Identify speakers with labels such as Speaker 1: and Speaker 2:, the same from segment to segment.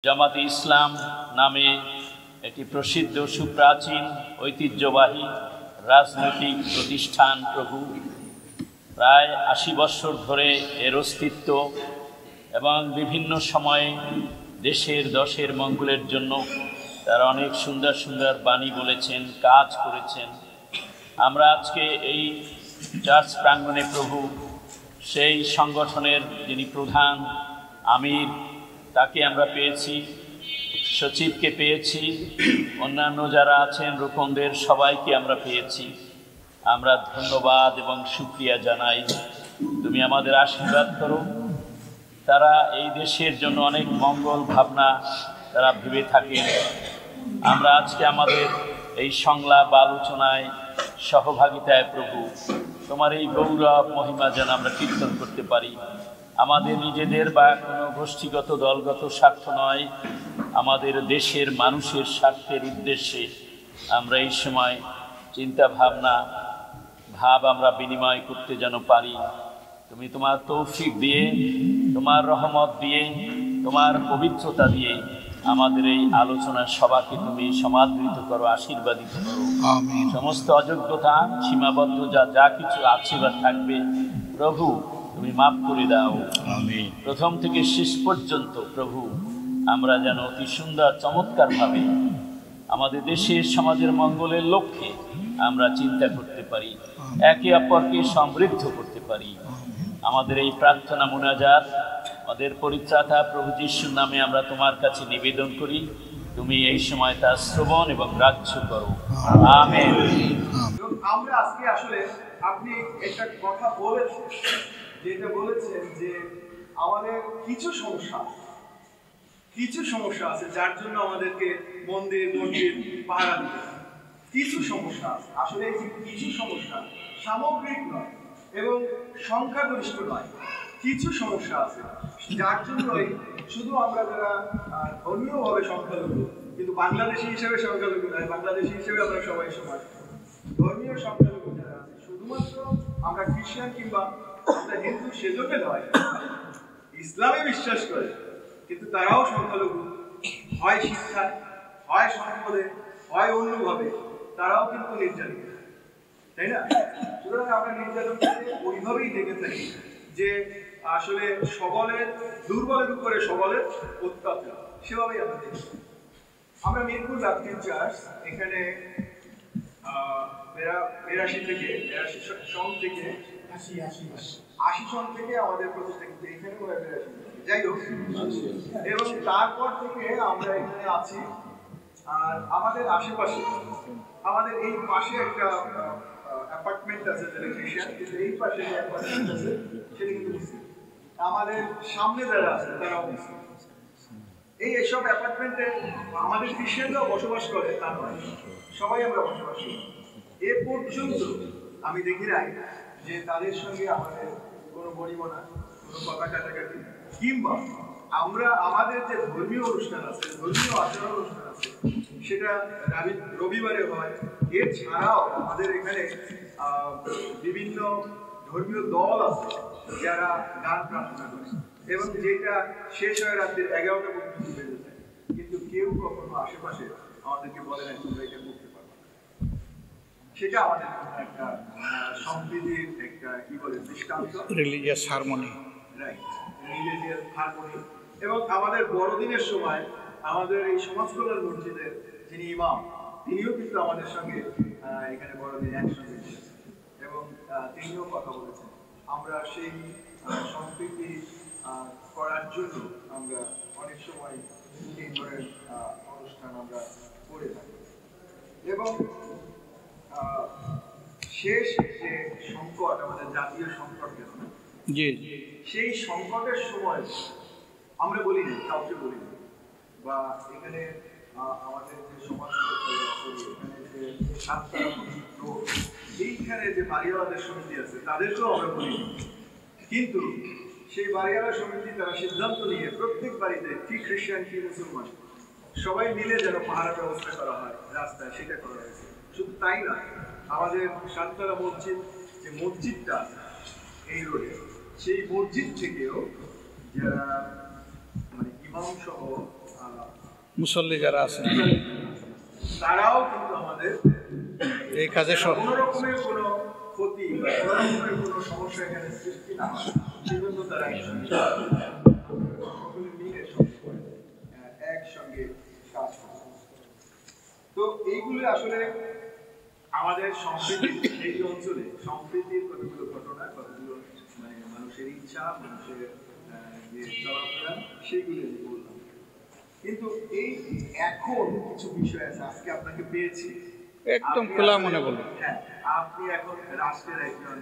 Speaker 1: জামাতে ইসলাম নামে একটি প্রসিদ্ধ সুপ্রাচীন ঐতিহ্যবাহী রাজনৈতিক প্রতিষ্ঠান প্রভু প্রায় ৮০ বছর ধরে এর অস্তিত্ব এবং বিভিন্ন সময়ে দেশের দশের মঙ্গলের জন্য তারা অনেক সুন্দর সুন্দর বাণী বলেছেন, কাজ করেছেন। আমরা আজকে এই চার্চ প্রাঙ্গণে প্রভু সেই সংগঠনের যিনি প্রধান আমির তাকে আমরা পেয়েছি, সচিবকে পেয়েছি, অন্যান্য যারা আছেন রোকনদের সবাইকে আমরা পেয়েছি। আমরা ধন্যবাদ এবং শুকরিয়া জানাই, তুমি আমাদের আশীর্বাদ করো। তারা এই দেশের জন্য অনেক মঙ্গল ভাবনা তারা ভেবে থাকেন। আমরা আজকে আমাদের এই সংলাপ আলোচনায় সহভাগিতায় প্রভু তোমার এই গৌরব মহিমা যেন আমরা কীর্তন করতে পারি। আমাদের নিজেদের বা কোনো গোষ্ঠীগত দলগত স্বার্থ নয়, আমাদের দেশের মানুষের স্বার্থের উদ্দেশ্যে আমরা এই সময় চিন্তা ভাব আমরা বিনিময় করতে যেন পারি। তুমি তোমার তৌফিক দিয়ে, তোমার রহমত দিয়ে, তোমার পবিত্রতা দিয়ে আমাদের এই আলোচনা সভাকে তুমি সমাদৃত করো, আশীর্বাদিত করো। সমস্ত অযোগ্যতা সীমাবদ্ধ যা কিছু আছে বা থাকবে প্রভু তুমি মাফ করে দাও। প্রথম থেকে শেষ পর্যন্ত প্রভু আমরা যেন অতি সুন্দর চমৎকারভাবে আমাদের দেশের সমাজের মঙ্গলের লক্ষ্যে আমরা চিন্তা করতে পারি, একে অপরকে সমৃদ্ধ করতে পারি। আমাদের এই প্রার্থনা মুনাজাত আমাদের পরিত্রাতা প্রভু যিশুর নামে আমরা তোমার কাছে নিবেদন করি। তুমি এই সময় তার শ্রবণ এবং গ্রাহ্য করো। আমেন।
Speaker 2: আমরা আজকে আসলে আপনি একটা কথা বলেছেন, যেটা বলেছেন যে আমাদের কিছু সমস্যা আছে যার জন্য আমাদেরকে মন্দির পাহারা দিতে হবে। কিছু সমস্যা আছে, আসলে এই কিছু সমস্যা সামগ্রিক নয় এবং সংখ্যাগরিষ্ঠ নয়। কিছু সমস্যা আছে যার জন্যই শুধু আমরা যারা ধর্মীয়ভাবে সংখ্যালঘু, কিন্তু বাংলাদেশি হিসেবে সংখ্যালঘু নয়, বাংলাদেশি হিসেবে আমরা সবাই সমান। ধর্মীয় সংখ্যালঘু যারা আছে শুধুমাত্র আমরা খ্রিস্টান কিংবা আমরা হিন্দু সেজন্য নয়, ইসলামে বিশ্বাস করে কিন্তু তারাও সংখ্যালঘু, হয় শিক্ষায়, হয় সম্পদে, হয় অন্যভাবে তারাও কিন্তু নির্যাতিত, তাই না? সুতরাং আমরা নির্যাতনকে ওইভাবেই দেখে থাকি যে আসলে সবলের দুর্বলের উপরে সবলের অত্যাচার, সেভাবেই আমরা দেখি। আমরা মিরপুর ব্যাপটিস্ট চার্চ এখানে 82 সন থেকে 80 সন থেকে আমাদের প্রতিষ্ঠা, এখানে 82, যাই হোক, এবং তারপর থেকে আমরা এখানে আছি। আর আমাদের আশেপাশে, আমাদের এই পাশে একটা অ্যাপার্টমেন্ট আছে যেটা খ্রিস্টান, কিন্তু এই পাশে যে অ্যাপার্টমেন্ট আছে সেটা কিন্তু মুসলিম। আমাদের সামনে যারা আছে তারাও মুসলিম। এইসব অ্যাপার্টমেন্টে আমাদের খ্রিস্টানরাও বসবাস করে, তা নয়, সবাই আমরা বসবাস করি। এ পর্যন্ত আমি দেখি নাই যে তাদের সঙ্গে আমাদের কোনো বনিবনা, কোনো কথা কাটাকাটি, কিংবা আমরা আমাদের যে ধর্মীয় অনুষ্ঠান আছে, ধর্মীয় আচরণ অনুষ্ঠান আছে, সেটা রবিবারে হয়। এছাড়াও আমাদের এখানে বিভিন্ন ধর্মীয় দল আছে যারা গান প্রার্থনা করে, এবং যেটা শেষ হয় রাত্রে 11টা পর্যন্ত বেজে যায়, কিন্তু কেউ কখনো আশেপাশে আমাদেরকে বলে না তোমরা এটা করতে পারো। সেটা আমাদের একটা সম্প্রীতির একটা কি বলে দৃষ্টান্ত,
Speaker 3: religious harmony,
Speaker 2: right, religious harmony. এবং আমাদের বড়দিনের সময় আমাদের এই সমাজ কল্যাণ মসজিদের যিনি ইমাম, তিনিও কিন্তু আমাদের সঙ্গে এখানে বড়দিন একসঙ্গে এসেছেন এবং তিনিও কথা বলেছেন। আমরা সেই সম্প্রীতি করার জন্য আমরা অনেক সময় এই ধরনের অনুষ্ঠান আমরা করে থাকি। এবং শেষ যে সংকট, আমাদের জাতীয় সংকট গেছে, সেই সংকটের সময় আমরা বলিনি, কাউকে বলিনি, বা এখানে আমাদের যে সমাজ এখানে যে এইখানে যে বাড়িওয়ালাদের সমিতি আছে তাদেরকেও আমরা বলিনি, কিন্তু সেই বাড়িওয়ালা সমিতি তারা সিদ্ধান্ত নিয়ে প্রত্যেক বাড়িতে কি খ্রিস্টান কি মুসলমান সবাই মিলে যেন পাহাড়ের ব্যবস্থা করা হয় রাস্তায়, সেটা করা হয়েছে। শুধু তাই না, আমাদের সাততলা মসজিদ, যে মসজিদটা এই রোডে, সেই মসজিদ থেকেও যারা মানে ইমাম সহ
Speaker 3: মুসল্লি যারা আছেন
Speaker 2: তারাও কিন্তু আমাদের
Speaker 3: এই কাজে
Speaker 2: কোনো রকমের কোনো ক্ষতি বা কোনো রকমের কোনো সমস্যা এখানে সৃষ্টি না হয় সেজন্য তারা সকলে মিলে একসঙ্গে কাজ করে। তো এইগুলো আসলে আমাদের সম্প্রীতি, এই অঞ্চলে সম্প্রীতির কতগুলো ঘটনা, কতগুলো মানে মানুষের ইচ্ছা, মানুষের যে চলাফেরা, সেগুলো বললাম। কিন্তু এই এখন কিছু বিষয় আছে, আজকে আপনাকে পেয়েছি
Speaker 3: একদম খোলা মনে বলুন।
Speaker 2: হ্যাঁ, আপনি এখন রাষ্ট্রের একজন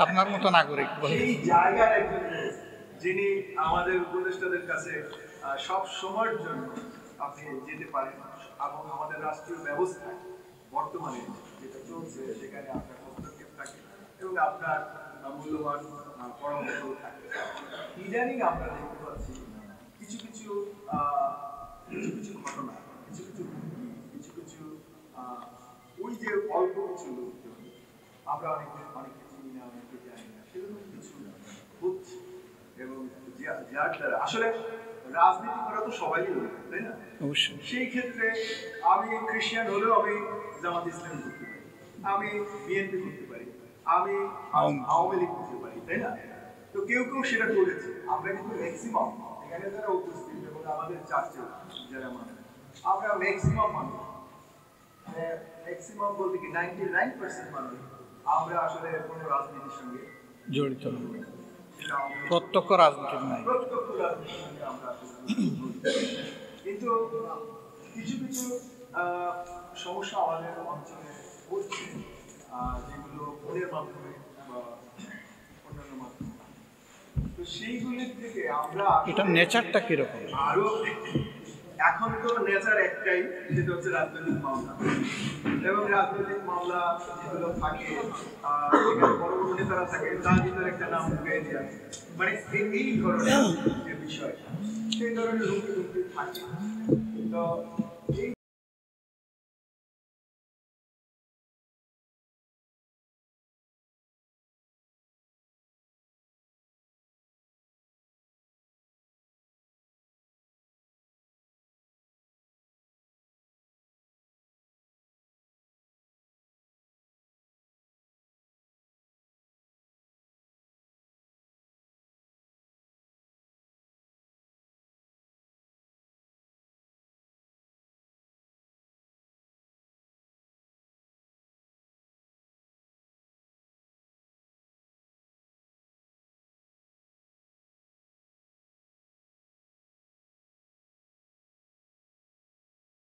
Speaker 3: আপনার মতো নাগরিক,
Speaker 2: সেই জায়গার একজন যিনি আমাদের উপদেষ্টাদের কাছে সব সময়ের জন্য আপনি যেতে পারেন এবং আমাদের রাষ্ট্রীয় ব্যবস্থা বর্তমানে যেটা চলছে সেখানে আপনার হস্তক্ষেপ থাকে এবং আপনার মূল্যবান পরামর্শ থাকে। ইদানিং আমরা দেখতে পাচ্ছি কিছু কিছু ঘটনা, কিছু কিছু ওই যে অল্প কিছু লোকজন, আমরা অনেকে চিনি না, অনেকে জানি না, সেরকম কিছু হচ্ছে এবং যার দ্বারা আসলে রাজনীতি করা তো সবাই তাই না?
Speaker 3: অবশ্যই।
Speaker 2: সেই ক্ষেত্রে আমি খ্রিস্টান হলেও আমি জামাত ইসলামী করতে পারি, আমি বিএনপি করতে পারি, আমি আওয়ামী লীগ করতে পারি, তাই না? তো কেউ সেটা করেছে। আমরা কিন্তু ম্যাক্সিমাম এখানে যারা উপস্থিত এবং আমাদের চার্চে যারা মানুষ, আমরা ম্যাক্সিমাম মানুষ, ম্যাক্সিমাম বলতে কি 99% মানুষ আমরা আসলে কোনো রাজনীতির সঙ্গে
Speaker 3: জড়িত নয়, প্রত্যক্ষ রাজনীতি নাই।
Speaker 2: প্রত্যক্ষ রাজনীতির সঙ্গে আমরা আসলে কিন্তু কিছু কিছু সমস্যা আমাদের অঞ্চলে হচ্ছে, যেগুলো ফোনের মাধ্যমে বা অন্যান্য মাধ্যমে, তো সেইগুলির থেকে আমরা
Speaker 3: এটা নেচারটা কিরকম?
Speaker 2: আরো এখন তো নেচার একটাই, সেটা হচ্ছে রাজনৈতিক মামলা এবং রাজনৈতিক মামলা যেগুলো থাকে, বড় বড় নেতারা থাকে, তার ভিতরে একটা নাম ঢুকিয়ে দেওয়া, মানে এই ধরনের যে বিষয়, সেই ধরনের হুমকি থাকে। তো